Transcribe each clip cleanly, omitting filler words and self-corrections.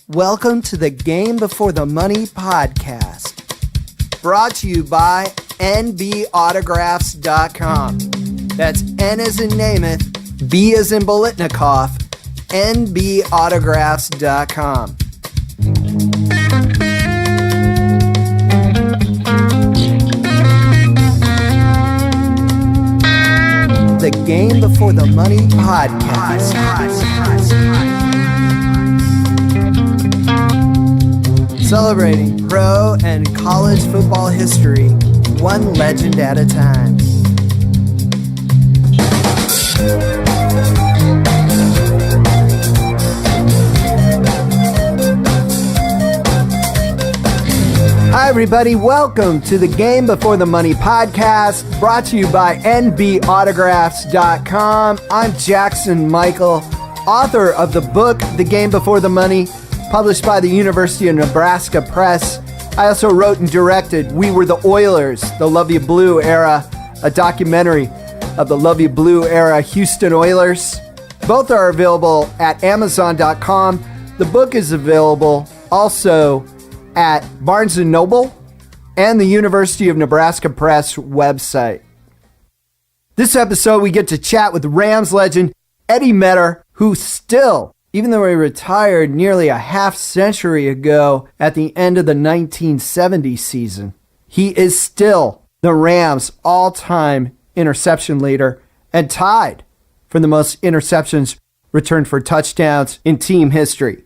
Welcome to the Game Before the Money podcast, brought to you by nbautograph.com. That's N as in Namath, B as in Bolitnikoff, nbautograph.com. The Game Before the Money podcast. Celebrating pro and college football history, one legend at a time. Hi everybody, welcome to the Game Before the Money podcast, brought to you by nbautograph.com. I'm Jackson Michael, author of the book, The Game Before the Money, published by the University of Nebraska Press. I also wrote and directed We Were the Oilers, the Love You Blue era, a documentary of the Love You Blue era Houston Oilers. Both are available at Amazon.com. The book is available also at Barnes & Noble and the University of Nebraska Press website. This episode, we get to chat with Rams legend Eddie Meador, who still, even though he retired nearly a half century ago at the end of the 1970 season, he is still the Rams' all-time interception leader and tied for the most interceptions returned for touchdowns in team history.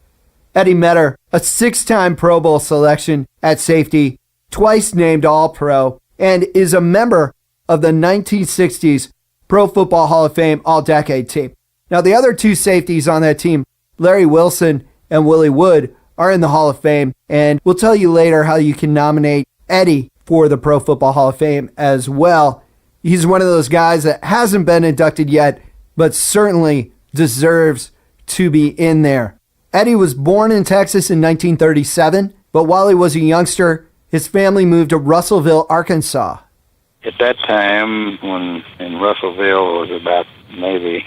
Eddie Meador, a six-time Pro Bowl selection at safety, twice named All-Pro, and is a member of the 1960s Pro Football Hall of Fame All-Decade team. Now, the other two safeties on that team, Larry Wilson and Willie Wood, are in the Hall of Fame, and we'll tell you later how you can nominate Eddie for the Pro Football Hall of Fame as well. He's one of those guys that hasn't been inducted yet, but certainly deserves to be in there. Eddie was born in Texas in 1937, but while he was a youngster, his family moved to Russellville, Arkansas. At that time, when in Russellville was about maybe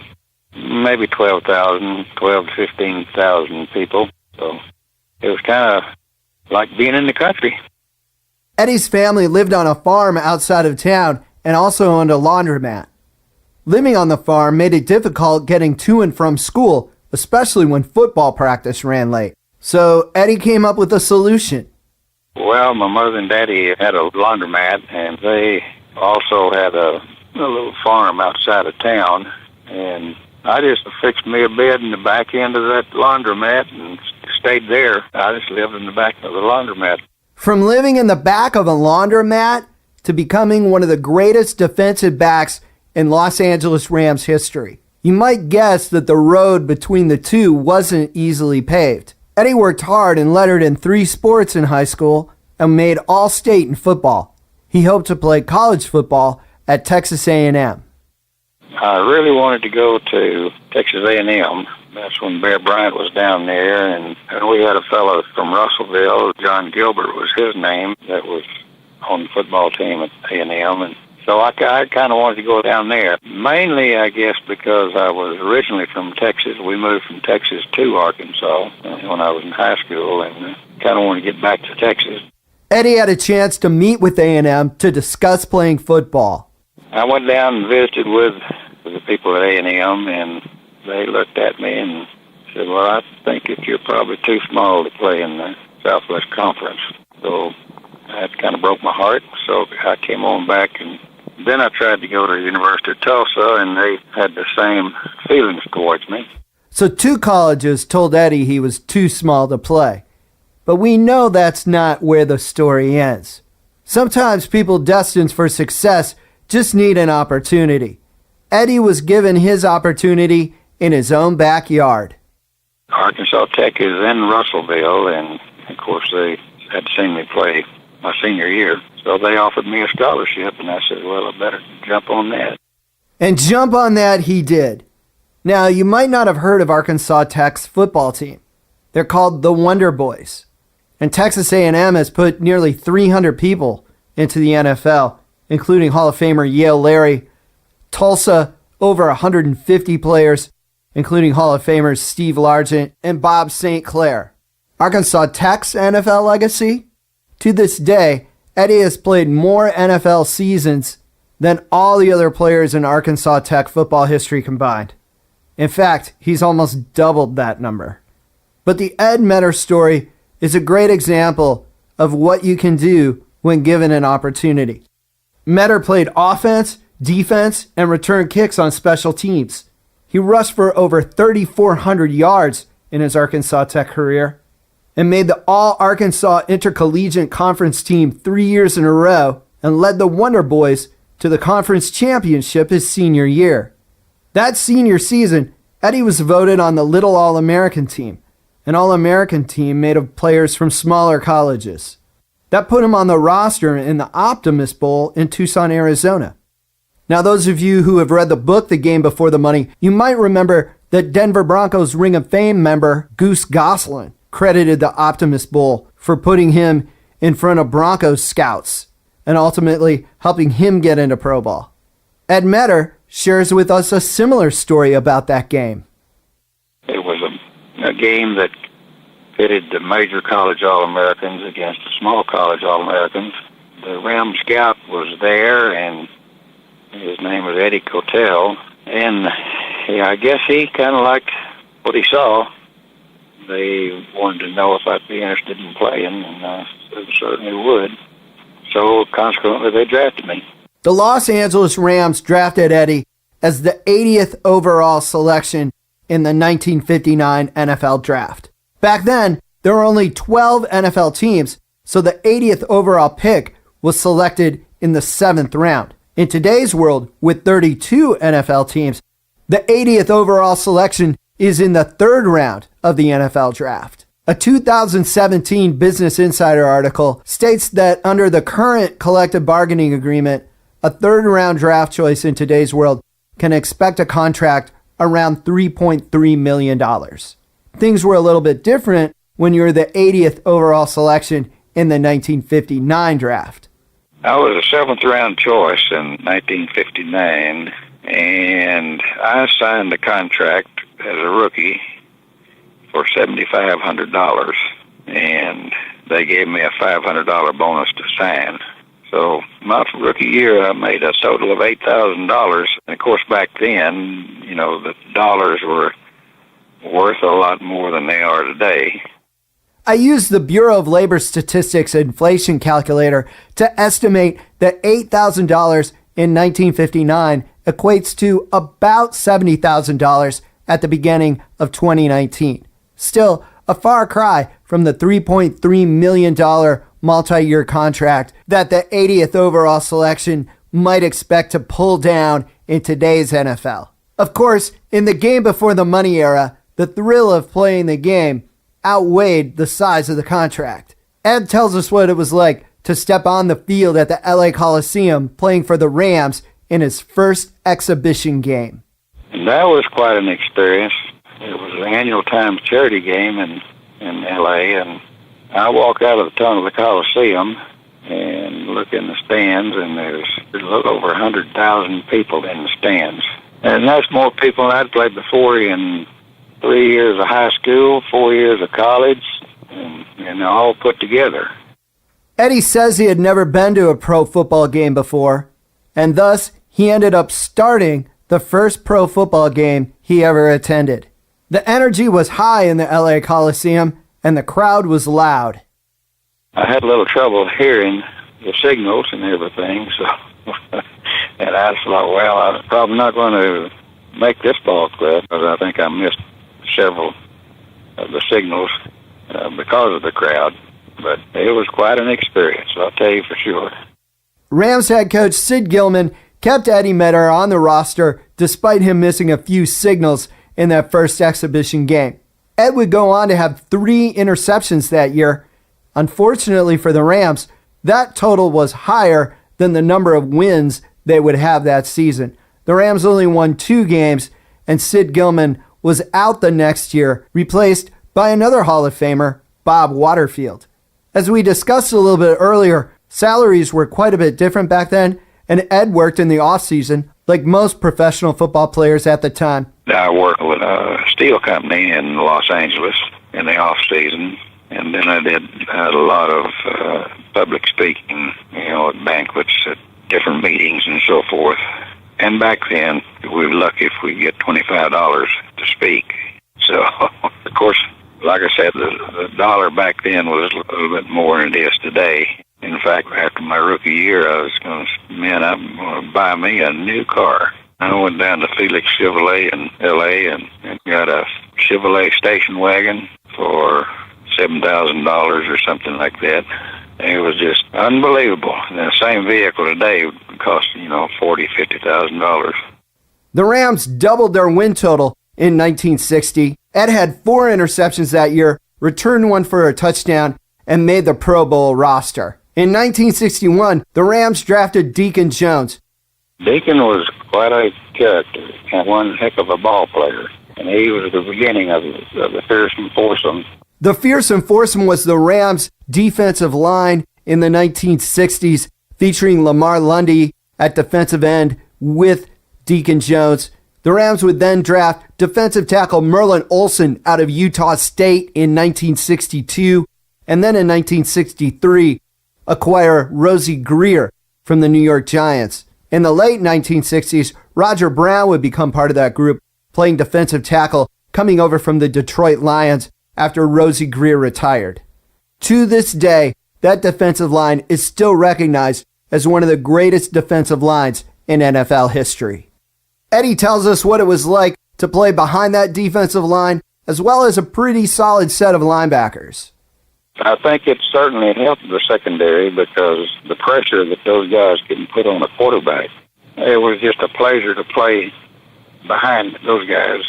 12 to 15,000 people. So it was kind of like being in the country. Eddie's family lived on a farm outside of town and also owned a laundromat. Living on the farm made it difficult getting to and from school, especially when football practice ran late. So Eddie came up with a solution. Well, my mother and daddy had a laundromat, and they also had a little farm outside of town, and I just fixed me a bed in the back end of that laundromat and stayed there. I just lived in the back of the laundromat. From living in the back of a laundromat to becoming one of the greatest defensive backs in Los Angeles Rams history. You might guess that the road between the two wasn't easily paved. Eddie worked hard and lettered in 3 sports in high school and made All-State in football. He hoped to play college football at Texas A&M. I really wanted to go to Texas A&M. That's when Bear Bryant was down there, and we had a fellow from Russellville, John Gilbert was his name, that was on the football team at A&M, and so I kind of wanted to go down there. Mainly, I guess, because I was originally from Texas. We moved from Texas to Arkansas when I was in high school, and kind of wanted to get back to Texas. Eddie had a chance to meet with A&M to discuss playing football. I went down and visited with the people at A&M, and they looked at me and said, well, I think that you're probably too small to play in the Southwest Conference. So that kind of broke my heart, so I came on back, and then I tried to go to the University of Tulsa, and they had the same feelings towards me. So 2 colleges told Eddie he was too small to play. But we know that's not where the story ends. Sometimes people destined for success just need an opportunity. Eddie was given his opportunity in his own backyard. Arkansas Tech is in Russellville, and of course they had seen me play my senior year, so they offered me a scholarship, and I said, well, I better jump on that. And jump on that he did. Now, you might not have heard of Arkansas Tech's football team. They're called the Wonder Boys. And Texas A&M has put nearly 300 people into the NFL, including Hall of Famer Yale Larry. Tulsa, over 150 players, including Hall of Famers Steve Largent and Bob St. Clair. Arkansas Tech's NFL legacy? To this day, Eddie has played more NFL seasons than all the other players in Arkansas Tech football history combined. In fact, he's almost doubled that number. But the Ed Meador story is a great example of what you can do when given an opportunity. Meador played offense, defense, and return kicks on special teams. He rushed for over 3,400 yards in his Arkansas Tech career and made the All-Arkansas Intercollegiate Conference team 3 years in a row and led the Wonder Boys to the conference championship his senior year. That senior season, Eddie was voted on the Little All-American team, an All-American team made of players from smaller colleges. That put him on the roster in the Optimus Bowl in Tucson, Arizona. Now, those of you who have read the book, The Game Before the Money, you might remember that Denver Broncos Ring of Fame member Goose Goslin credited the Optimus Bowl for putting him in front of Broncos scouts and ultimately helping him get into pro ball. Ed Meador shares with us a similar story about that game. It was a game that pitted the major college All-Americans against the small college All-Americans. The Ram scout was there, and his name was Eddie Cotell, and I guess he kind of liked what he saw. They wanted to know if I'd be interested in playing, and I certainly would. So, consequently, they drafted me. The Los Angeles Rams drafted Eddie as the 80th overall selection in the 1959 NFL Draft. Back then, there were only 12 NFL teams, so the 80th overall pick was selected in the 7th round. In today's world, with 32 NFL teams, the 80th overall selection is in the 3rd round of the NFL Draft. A 2017 Business Insider article states that under the current collective bargaining agreement, a 3rd round draft choice in today's world can expect a contract around $3.3 million. Things were a little bit different when you were the 80th overall selection in the 1959 draft. I was a 7th round choice in 1959, and I signed the contract as a rookie for $7,500, and they gave me a $500 bonus to sign. So my rookie year, I made a total of $8,000. And of course, back then, the dollars were worth a lot more than they are today. I used the Bureau of Labor Statistics inflation calculator to estimate that $8,000 in 1959 equates to about $70,000 at the beginning of 2019. Still, a far cry from the $3.3 million multi-year contract that the 80th overall selection might expect to pull down in today's NFL. Of course, in the Game Before the Money era, the thrill of playing the game outweighed the size of the contract. Ed tells us what it was like to step on the field at the LA Coliseum playing for the Rams in his first exhibition game. And that was quite an experience. It was an annual Times charity game in LA, and I walk out of the tunnel of the Coliseum and look in the stands, and there's a little over 100,000 people in the stands. And that's more people than I'd played before in 3 years of high school, 4 years of college, and all put together. Eddie says he had never been to a pro football game before, and thus he ended up starting the first pro football game he ever attended. The energy was high in the LA Coliseum, and the crowd was loud. I had a little trouble hearing the signals and everything, so and I thought, well, I'm probably not going to make this ball club, because I think I missed several of the signals because of the crowd. But it was quite an experience, I'll tell you for sure. Rams head coach Sid Gilman kept Eddie Meador on the roster despite him missing a few signals in that first exhibition game. Ed would go on to have 3 interceptions that year. Unfortunately for the Rams, that total was higher than the number of wins they would have that season. The Rams only won 2 games, and Sid Gilman was out the next year, replaced by another Hall of Famer, Bob Waterfield. As we discussed a little bit earlier, salaries were quite a bit different back then, and Ed worked in the offseason like most professional football players at the time. I worked with a steel company in Los Angeles in the off season, and And then I did a lot of public speaking, at banquets, at different meetings and so forth. And back then, we were lucky if we get $25 to speak. So, of course, like I said, the dollar back then was a little bit more than it is today. In fact, after my rookie year, I was going I'm going to buy me a new car. I went down to Felix Chevrolet in L.A. and got a Chevrolet station wagon for $7,000 or something like that. It was just unbelievable. And the same vehicle today would cost, $40,000, $50,000. The Rams doubled their win total in 1960. Ed had 4 interceptions that year, returned one for a touchdown, and made the Pro Bowl roster. In 1961, the Rams drafted Deacon Jones. Deacon was quite a character and one heck of a ball player. And he was the beginning of the Fearsome Foursome. The Fearsome Foursome was the Rams' defensive line in the 1960s, featuring Lamar Lundy at defensive end with Deacon Jones. The Rams would then draft defensive tackle Merlin Olsen out of Utah State in 1962, and then in 1963, acquire Rosie Greer from the New York Giants. In the late 1960s, Roger Brown would become part of that group, playing defensive tackle, coming over from the Detroit Lions after Rosie Greer retired. To this day, that defensive line is still recognized as one of the greatest defensive lines in NFL history. Eddie tells us what it was like to play behind that defensive line, as well as a pretty solid set of linebackers. I think it certainly helped the secondary because the pressure that those guys can put on a quarterback, it was just a pleasure to play behind those guys.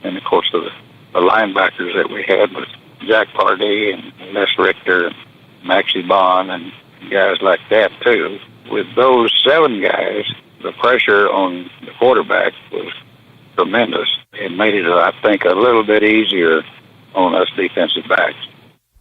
And, of course, the linebackers that we had was Jack Pardee and Les Richter and Maxie Bond and guys like that, too. With those 7 guys, the pressure on the quarterback was tremendous. It made it, I think, a little bit easier on us defensive backs.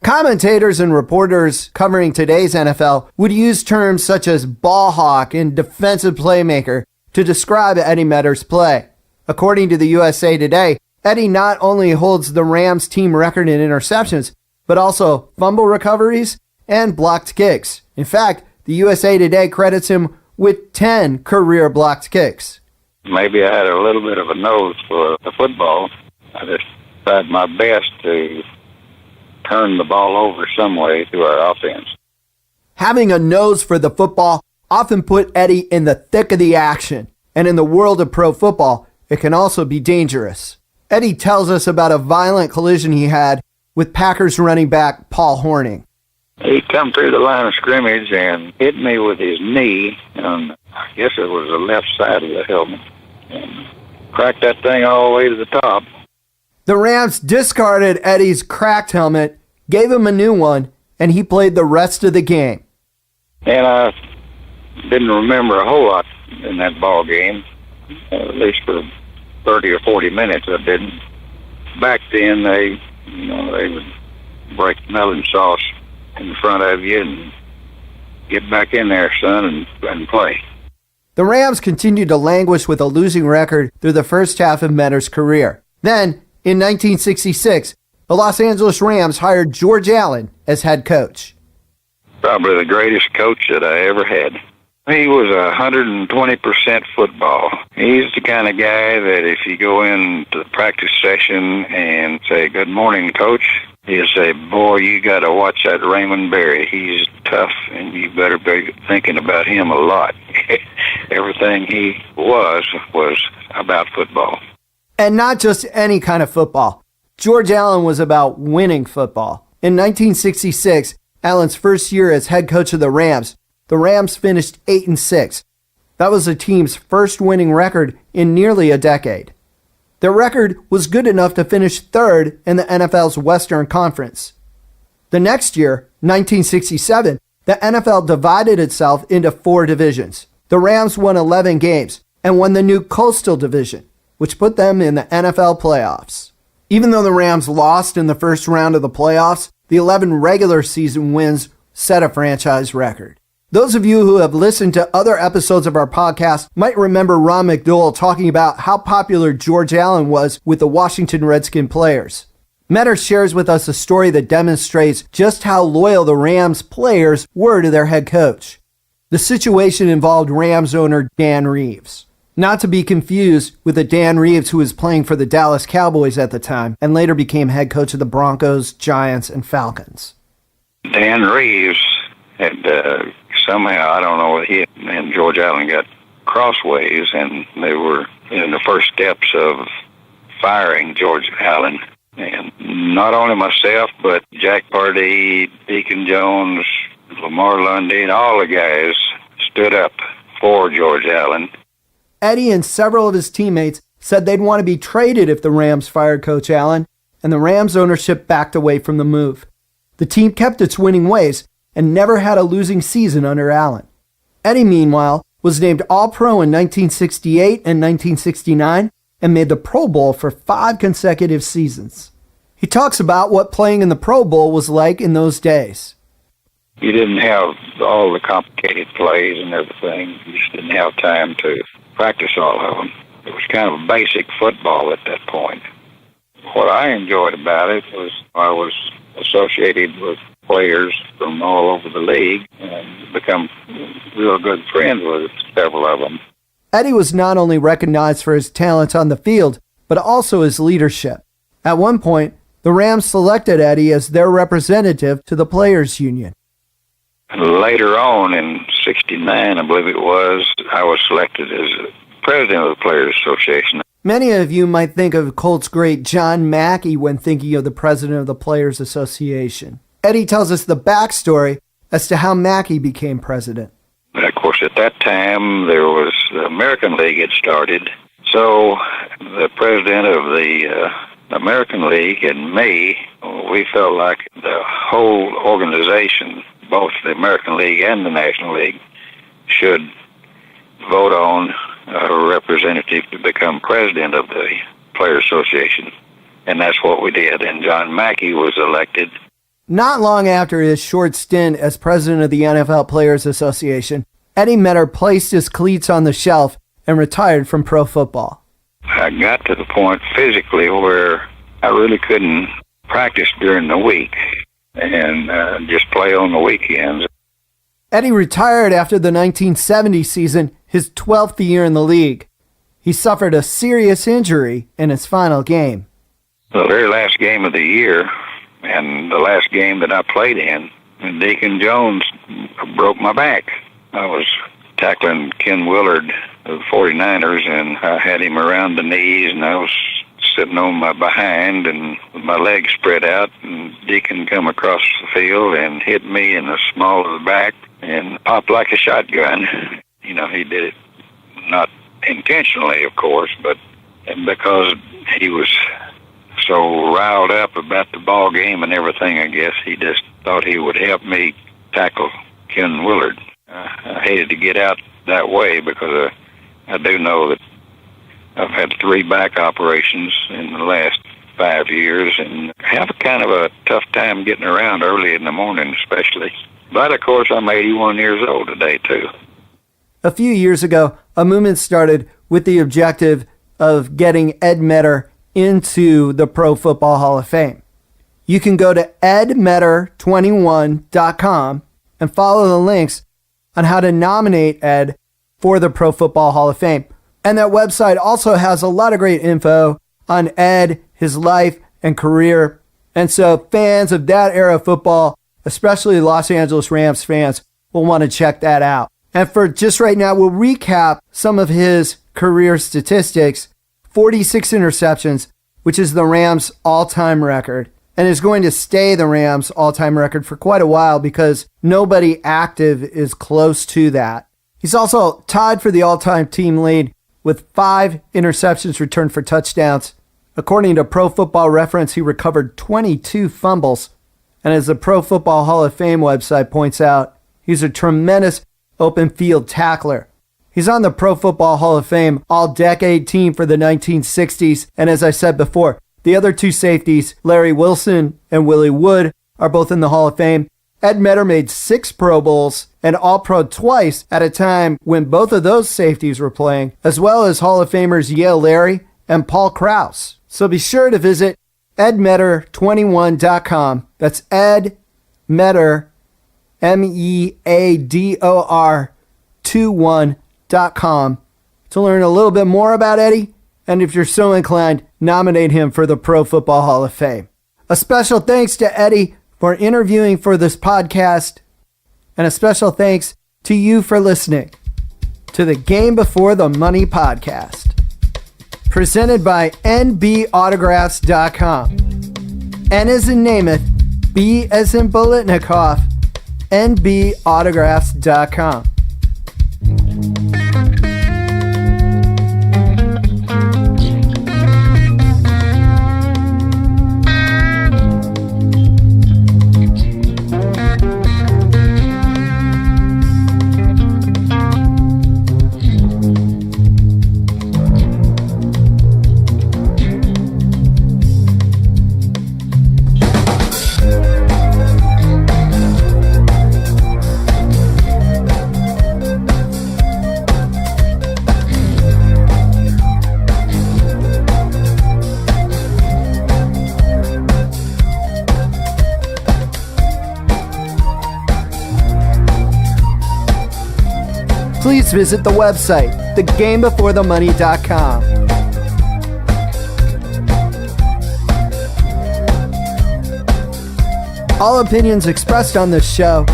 Commentators and reporters covering today's NFL would use terms such as ball hawk and defensive playmaker to describe Eddie Meador's play. According to the USA Today, Eddie not only holds the Rams team record in interceptions, but also fumble recoveries and blocked kicks. In fact, the USA Today credits him with 10 career blocked kicks. Maybe I had a little bit of a nose for the football. I just tried my best to turn the ball over some way through our offense. Having a nose for the football often put Eddie in the thick of the action, and in the world of pro football, it can also be dangerous. Eddie tells us about a violent collision he had with Packers running back Paul Hornung. He come through the line of scrimmage and hit me with his knee, and I guess it was the left side of the helmet, and cracked that thing all the way to the top. The Rams discarded Eddie's cracked helmet, gave him a new one, and he played the rest of the game. And I didn't remember a whole lot in that ball game, at least for 30 or 40 minutes I didn't. Back then, they would break melon sauce in front of you and get back in there, son, and play. The Rams continued to languish with a losing record through the first half of Meador's career. Then, in 1966, the Los Angeles Rams hired George Allen as head coach. Probably the greatest coach that I ever had. He was 120% football. He's the kind of guy that if you go into the practice session and say, "Good morning, coach," he'll say, "Boy, you got to watch that Raymond Berry. He's tough, and you better be thinking about him a lot." Everything he was about football. And not just any kind of football. George Allen was about winning football. In 1966, Allen's first year as head coach of the Rams finished 8-6. That was the team's first winning record in nearly a decade. Their record was good enough to finish third in the NFL's Western Conference. The next year, 1967, the NFL divided itself into 4 divisions. The Rams won 11 games and won the new Coastal Division, which put them in the NFL playoffs. Even though the Rams lost in the first round of the playoffs, the 11 regular season wins set a franchise record. Those of you who have listened to other episodes of our podcast might remember Ron McDowell talking about how popular George Allen was with the Washington Redskins players. Meador shares with us a story that demonstrates just how loyal the Rams players were to their head coach. The situation involved Rams owner Dan Reeves. Not to be confused with the Dan Reeves who was playing for the Dallas Cowboys at the time and later became head coach of the Broncos, Giants, and Falcons. Dan Reeves had somehow, I don't know, he and George Allen got crossways, and they were in the first steps of firing George Allen. And not only myself, but Jack Pardee, Deacon Jones, Lamar Lundy, and all the guys stood up for George Allen. Eddie and several of his teammates said they'd want to be traded if the Rams fired Coach Allen, and the Rams ownership backed away from the move. The team kept its winning ways and never had a losing season under Allen. Eddie, meanwhile, was named All-Pro in 1968 and 1969 and made the Pro Bowl for 5 consecutive seasons. He talks about what playing in the Pro Bowl was like in those days. You didn't have all the complicated plays and everything. You just didn't have time to practice all of them. It was kind of basic football at that point. What I enjoyed about it was I was associated with players from all over the league and become real good friends with several of them. Eddie was not only recognized for his talent on the field, but also his leadership. At one point, the Rams selected Eddie as their representative to the Players Union. Later on, in '69, I believe it was, I was selected as president of the Players Association. Many of you might think of Colts great John Mackey when thinking of the president of the Players Association. Eddie tells us the backstory as to how Mackey became president. Of course, at that time, there was the American League had started. So the president of the American League and me, we felt like the whole organization, both the American League and the National League, should vote on a representative to become president of the Players Association. And that's what we did. And John Mackey was elected. Not long after his short stint as president of the NFL Players Association, Eddie Meador placed his cleats on the shelf and retired from pro football. I got to the point physically where I really couldn't practice during the week and just play on the weekends. Eddie retired after the 1970 season, his 12th year in the league. He suffered a serious injury in his final game. The very last game of the year, and the last game that I played in, Deacon Jones broke my back. I was tackling Ken Willard of the 49ers, and I had him around the knees, and I was sitting on my behind and with my legs spread out, and Deacon come across the field and hit me in the small of the back and popped like a shotgun. You know, he did it not intentionally, of course, but because he was so riled up about the ball game and everything, I guess he just thought he would help me tackle Ken Willard. I hated to get out that way because I do know that I've had 3 back operations in the last 5 years and have a kind of a tough time getting around early in the morning especially. But of course I'm 81 years old today too. A few years ago, a movement started with the objective of getting Ed Meador into the Pro Football Hall of Fame. You can go to edmeador21.com and follow the links on how to nominate Ed for the Pro Football Hall of Fame. And that website also has a lot of great info on Ed, his life and career. And so fans of that era of football, especially Los Angeles Rams fans, will want to check that out. And for just right now, we'll recap some of his career statistics. 46 interceptions, which is the Rams' all-time record, and is going to stay the Rams' all-time record for quite a while because nobody active is close to that. He's also tied for the all-time team lead with 5 interceptions returned for touchdowns. According to Pro Football Reference, he recovered 22 fumbles. And as the Pro Football Hall of Fame website points out, he's a tremendous open field tackler. He's on the Pro Football Hall of Fame all-decade team for the 1960s. And as I said before, the other 2 safeties, Larry Wilson and Willie Wood, are both in the Hall of Fame. Ed Meador made 6 Pro Bowls and All-Pro twice at a time when both of those safeties were playing, as well as Hall of Famers Yale Larry and Paul Krause. So be sure to visit edmeador21.com. That's Ed Meador, Meador 21.com to learn a little bit more about Eddie, and if you're so inclined, nominate him for the Pro Football Hall of Fame. A special thanks to Eddie for interviewing for this podcast, and a special thanks to you for listening to the Game Before the Money podcast, presented by nbautographs.com. N as in Namath, B as in Bolitnikoff, nbautographs.com. Please visit the website, thegamebeforethemoney.com. All opinions expressed on this show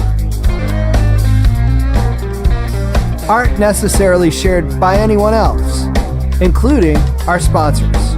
aren't necessarily shared by anyone else, including our sponsors.